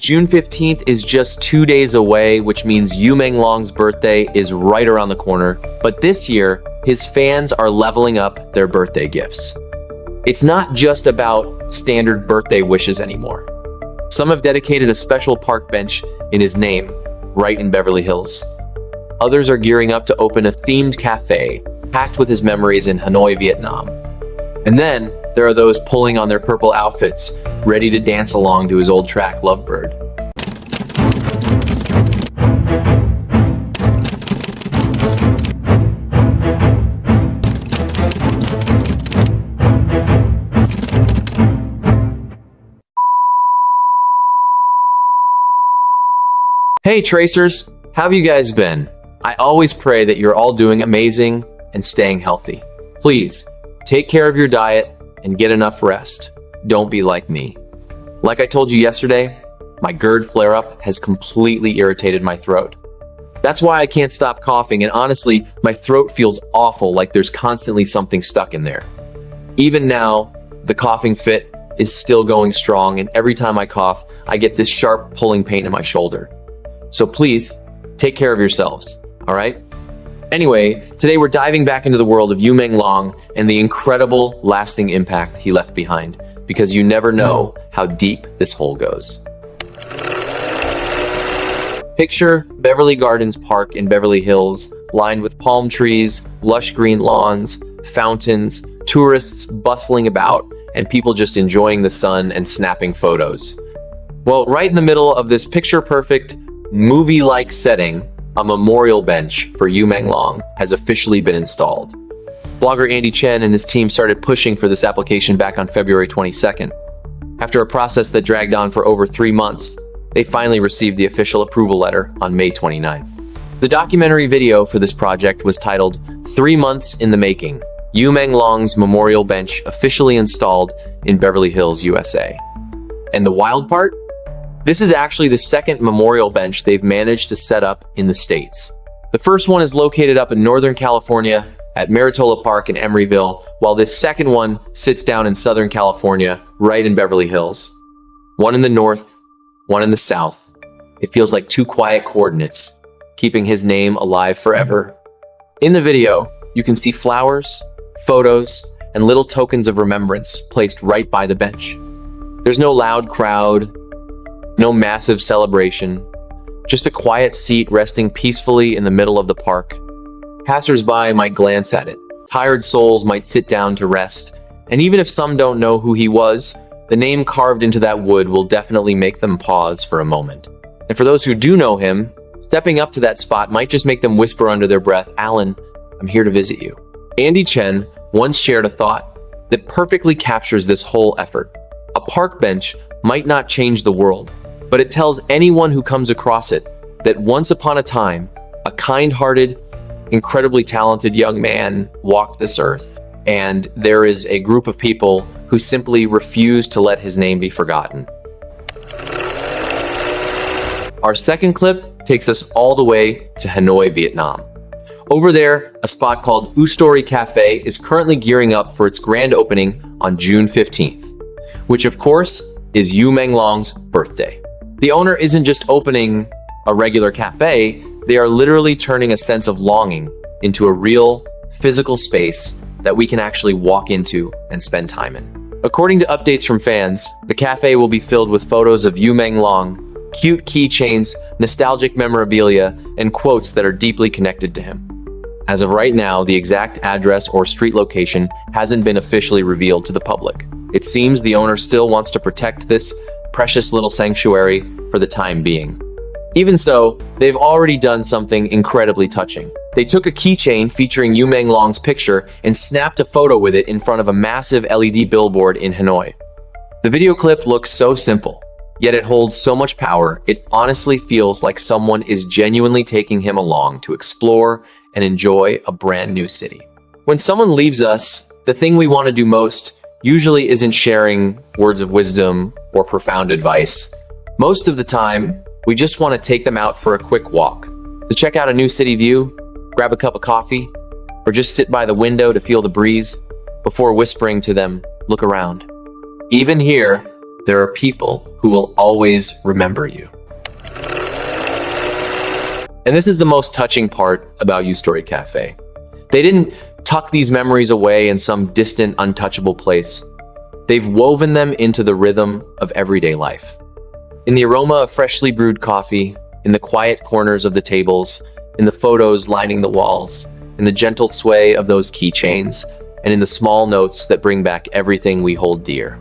June 15th is just 2 days away, which means Yu Menglong's birthday is right around the corner. But this year, his fans are leveling up their birthday gifts. It's not just about standard birthday wishes anymore. Some have dedicated a special park bench in his name, right in Beverly Hills. Others are gearing up to open a themed cafe, packed with his memories in Hanoi, Vietnam. And then, there are those pulling on their purple outfits, ready to dance along to his old track, Lovebird. Hey Tracers, how have you guys been? I always pray that you're all doing amazing and staying healthy. Please, take care of your diet and get enough rest. Don't be like me. Like I told you yesterday, my GERD flare-up has completely irritated my throat. That's why I can't stop coughing, and honestly, my throat feels awful, like there's constantly something stuck in there. Even now, the coughing fit is still going strong, and every time I cough, I get this sharp pulling pain in my shoulder. So please, take care of yourselves, all right? Anyway, today we're diving back into the world of Yu Menglong and the incredible lasting impact he left behind, because you never know how deep this hole goes. Picture Beverly Gardens Park in Beverly Hills, lined with palm trees, lush green lawns, fountains, tourists bustling about, and people just enjoying the sun and snapping photos. Well, right in the middle of this picture-perfect, movie-like setting, a memorial bench for Yu Menglong has officially been installed. Blogger Andy Chen and his team started pushing for this application back on February 22nd. After a process that dragged on for over 3 months, they finally received the official approval letter on May 29th. The documentary video for this project was titled 3 Months in the Making, Yu Menglong's Memorial Bench officially installed in Beverly Hills, USA. And the wild part? This is actually the second memorial bench they've managed to set up in the States. The first one is located up in Northern California at Maritola Park in Emeryville, while this second one sits down in Southern California, right in Beverly Hills. One in the north, one in the south. It feels like two quiet coordinates, keeping his name alive forever. In the video, you can see flowers, photos, and little tokens of remembrance placed right by the bench. There's no loud crowd, no massive celebration, just a quiet seat resting peacefully in the middle of the park. Passers-by might glance at it. Tired souls might sit down to rest. And even if some don't know who he was, the name carved into that wood will definitely make them pause for a moment. And for those who do know him, stepping up to that spot might just make them whisper under their breath, "Alan, I'm here to visit you." Andy Chen once shared a thought that perfectly captures this whole effort. A park bench might not change the world, but it tells anyone who comes across it that once upon a time, a kind-hearted, incredibly talented young man walked this earth, and there is a group of people who simply refuse to let his name be forgotten. Our second clip takes us all the way to Hanoi, Vietnam. Over there, a spot called U Cafe is currently gearing up for its grand opening on June 15th, which of course is Yu Menglong's birthday. The owner isn't just opening a regular cafe, they are literally turning a sense of longing into a real, physical space that we can actually walk into and spend time in. According to updates from fans, the cafe will be filled with photos of Yu Menglong, cute keychains, nostalgic memorabilia, and quotes that are deeply connected to him. As of right now, the exact address or street location hasn't been officially revealed to the public. It seems the owner still wants to protect this precious little sanctuary for the time being. Even so, they've already done something incredibly touching. They took a keychain featuring Yu Menglong's picture and snapped a photo with it in front of a massive LED billboard in Hanoi. The video clip looks so simple, yet it holds so much power, it honestly feels like someone is genuinely taking him along to explore and enjoy a brand new city. When someone leaves us, the thing we want to do most usually isn't sharing words of wisdom or profound advice. Most of the time, we just want to take them out for a quick walk, to check out a new city view, grab a cup of coffee, or just sit by the window to feel the breeze before whispering to them, "Look around." Even here, there are people who will always remember you. And this is the most touching part about U Story Cafe. They didn't tuck these memories away in some distant, untouchable place. They've woven them into the rhythm of everyday life. In the aroma of freshly brewed coffee, in the quiet corners of the tables, in the photos lining the walls, in the gentle sway of those keychains, and in the small notes that bring back everything we hold dear.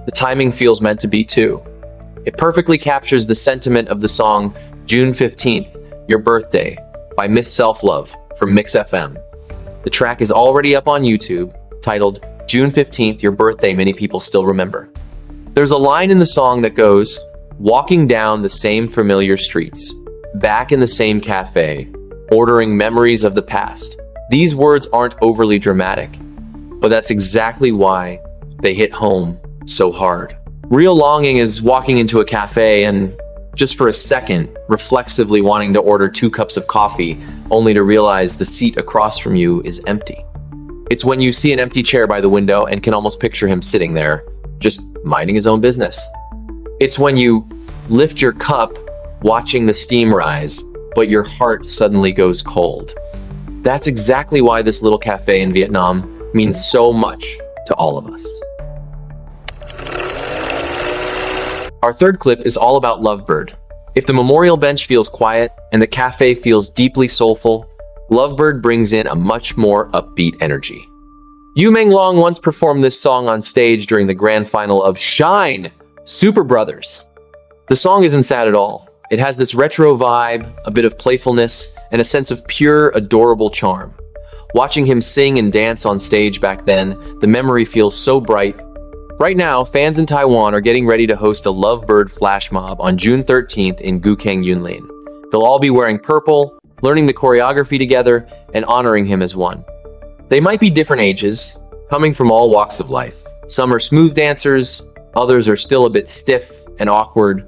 The timing feels meant to be too. It perfectly captures the sentiment of the song June 15th, Your Birthday by Miss Self-Love from Mix FM. The track is already up on YouTube, titled June 15th, Your Birthday Many People Still Remember. There's a line in the song that goes, walking down the same familiar streets, back in the same cafe, ordering memories of the past. These words aren't overly dramatic, but that's exactly why they hit home so hard. Real longing is walking into a cafe and, just for a second, reflexively wanting to order 2 cups of coffee, only to realize the seat across from you is empty. It's when you see an empty chair by the window and can almost picture him sitting there, just minding his own business. It's when you lift your cup, watching the steam rise, but your heart suddenly goes cold. That's exactly why this little cafe in Vietnam means so much to all of us. Our third clip is all about Lovebird. If the memorial bench feels quiet and the cafe feels deeply soulful, Lovebird brings in a much more upbeat energy. Yu Menglong once performed this song on stage during the grand final of Shine! Super Brothers. The song isn't sad at all. It has this retro vibe, a bit of playfulness, and a sense of pure, adorable charm. Watching him sing and dance on stage back then, the memory feels so bright. Right now, fans in Taiwan are getting ready to host a Lovebird flash mob on June 13th in Guangdong, Yunlin. They'll all be wearing purple, learning the choreography together, and honoring him as one. They might be different ages, coming from all walks of life. Some are smooth dancers, others are still a bit stiff and awkward,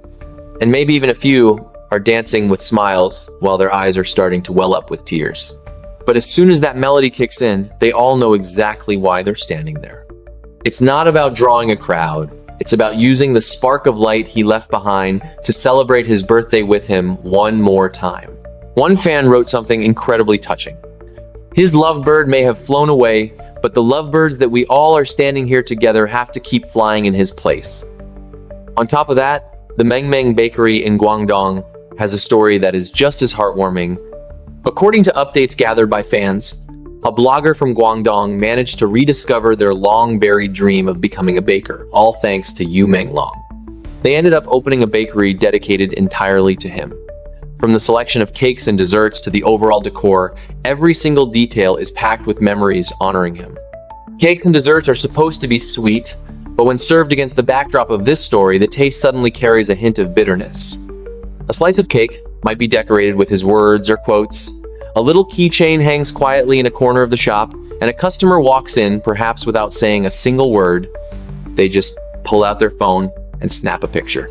and maybe even a few are dancing with smiles while their eyes are starting to well up with tears. But as soon as that melody kicks in, they all know exactly why they're standing there. It's not about drawing a crowd. It's about using the spark of light he left behind to celebrate his birthday with him one more time. One fan wrote something incredibly touching. His lovebird may have flown away, but the lovebirds that we all are standing here together have to keep flying in his place. On top of that, the Meng Meng Bakery in Guangdong has a story that is just as heartwarming. According to updates gathered by fans, a blogger from Guangdong managed to rediscover their long-buried dream of becoming a baker, all thanks to Yu Menglong. They ended up opening a bakery dedicated entirely to him. From the selection of cakes and desserts to the overall decor, every single detail is packed with memories honoring him. Cakes and desserts are supposed to be sweet, but when served against the backdrop of this story, the taste suddenly carries a hint of bitterness. A slice of cake might be decorated with his words or quotes. A little keychain hangs quietly in a corner of the shop, and a customer walks in, perhaps without saying a single word. They just pull out their phone and snap a picture.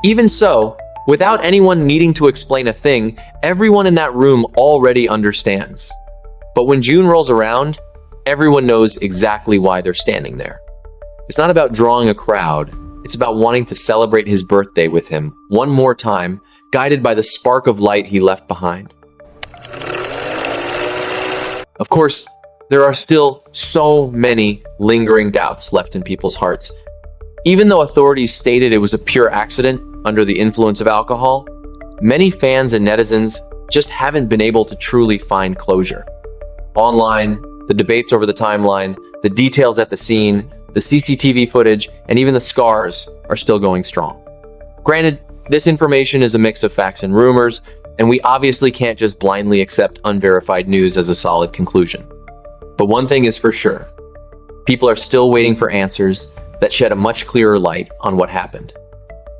Even so, without anyone needing to explain a thing, everyone in that room already understands. But when June rolls around, everyone knows exactly why they're standing there. It's not about drawing a crowd. It's about wanting to celebrate his birthday with him one more time, guided by the spark of light he left behind. Of course, there are still so many lingering doubts left in people's hearts. Even though authorities stated it was a pure accident under the influence of alcohol, many fans and netizens just haven't been able to truly find closure. Online, the debates over the timeline, the details at the scene, the CCTV footage, and even the scars are still going strong. Granted, this information is a mix of facts and rumors, and we obviously can't just blindly accept unverified news as a solid conclusion. But one thing is for sure, people are still waiting for answers that shed a much clearer light on what happened.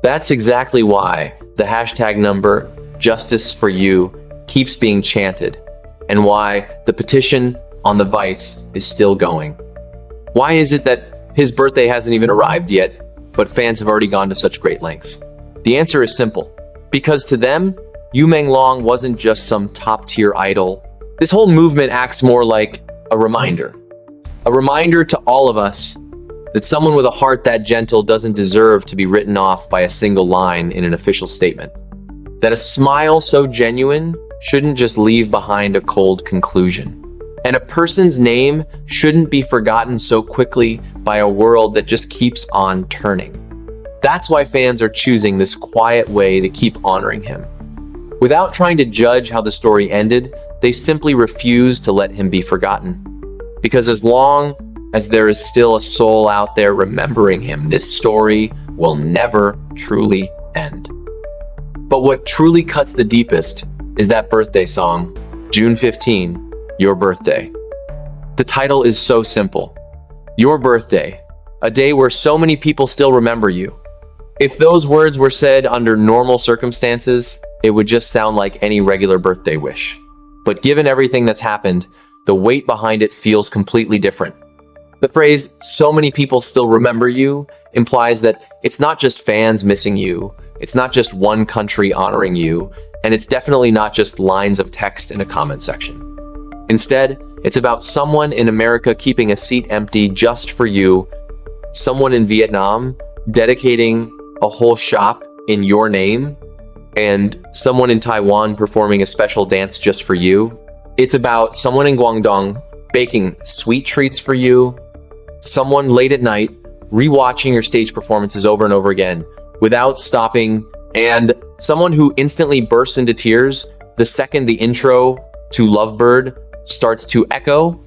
That's exactly why the hashtag number Justice for You keeps being chanted, and why the petition on the Vice is still going. Why is it that his birthday hasn't even arrived yet, but fans have already gone to such great lengths? The answer is simple. Because to them, Yu Menglong wasn't just some top-tier idol. This whole movement acts more like a reminder to all of us that someone with a heart that gentle doesn't deserve to be written off by a single line in an official statement. That a smile so genuine shouldn't just leave behind a cold conclusion. And a person's name shouldn't be forgotten so quickly by a world that just keeps on turning. That's why fans are choosing this quiet way to keep honoring him. Without trying to judge how the story ended, they simply refuse to let him be forgotten. Because as long as there is still a soul out there remembering him, this story will never truly end. But what truly cuts the deepest is that birthday song, June 15, Your Birthday. The title is so simple. Your birthday, a day where so many people still remember you. If those words were said under normal circumstances, it would just sound like any regular birthday wish. But given everything that's happened, the weight behind it feels completely different. The phrase, so many people still remember you, implies that it's not just fans missing you, it's not just one country honoring you, and it's definitely not just lines of text in a comment section. Instead, it's about someone in America keeping a seat empty just for you, someone in Vietnam dedicating a whole shop in your name, and someone in Taiwan performing a special dance just for you. It's about someone in Guangdong baking sweet treats for you, someone late at night rewatching your stage performances over and over again without stopping, and someone who instantly bursts into tears the second the intro to Lovebird starts to echo.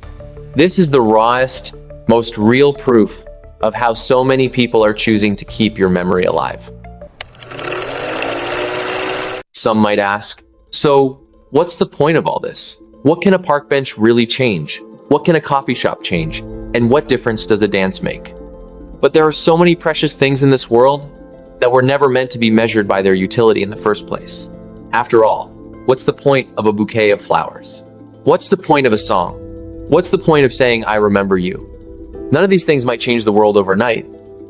This is the rawest, most real proof of how so many people are choosing to keep your memory alive. Some might ask, so what's the point of all this? What can a park bench really change? What can a coffee shop change? And what difference does a dance make? But there are so many precious things in this world that were never meant to be measured by their utility in the first place. After all, what's the point of a bouquet of flowers? What's the point of a song? What's the point of saying, I remember you? None of these things might change the world overnight,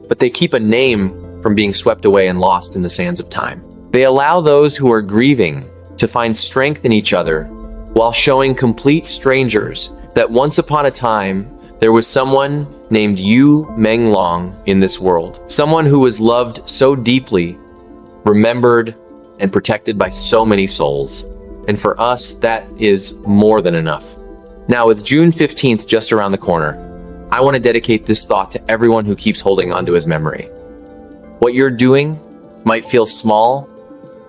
but they keep a name from being swept away and lost in the sands of time. They allow those who are grieving to find strength in each other while showing complete strangers that once upon a time, there was someone named Yu Menglong in this world. Someone who was loved so deeply, remembered, and protected by so many souls. And for us, that is more than enough. Now, with June 15th just around the corner, I want to dedicate this thought to everyone who keeps holding on to his memory. What you're doing might feel small,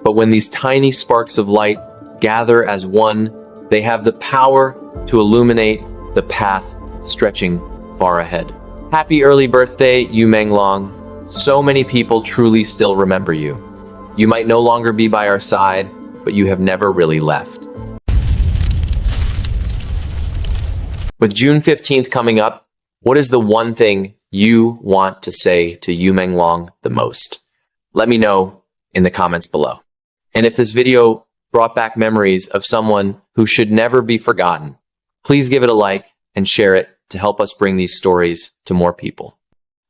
but when these tiny sparks of light gather as one, they have the power to illuminate the path stretching far ahead. Happy early birthday, Yu Menglong. So many people truly still remember you. You might no longer be by our side, but you have never really left. With June 15th coming up, what is the one thing you want to say to Yu Menglong the most? Let me know in the comments below. And if this video brought back memories of someone who should never be forgotten, please give it a like and share it to help us bring these stories to more people.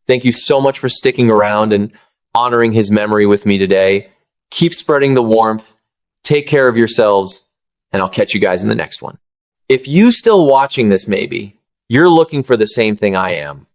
Thank you so much for sticking around and honoring his memory with me today. Keep spreading the warmth, take care of yourselves, and I'll catch you guys in the next one. If you still watching this maybe, you're looking for the same thing I am.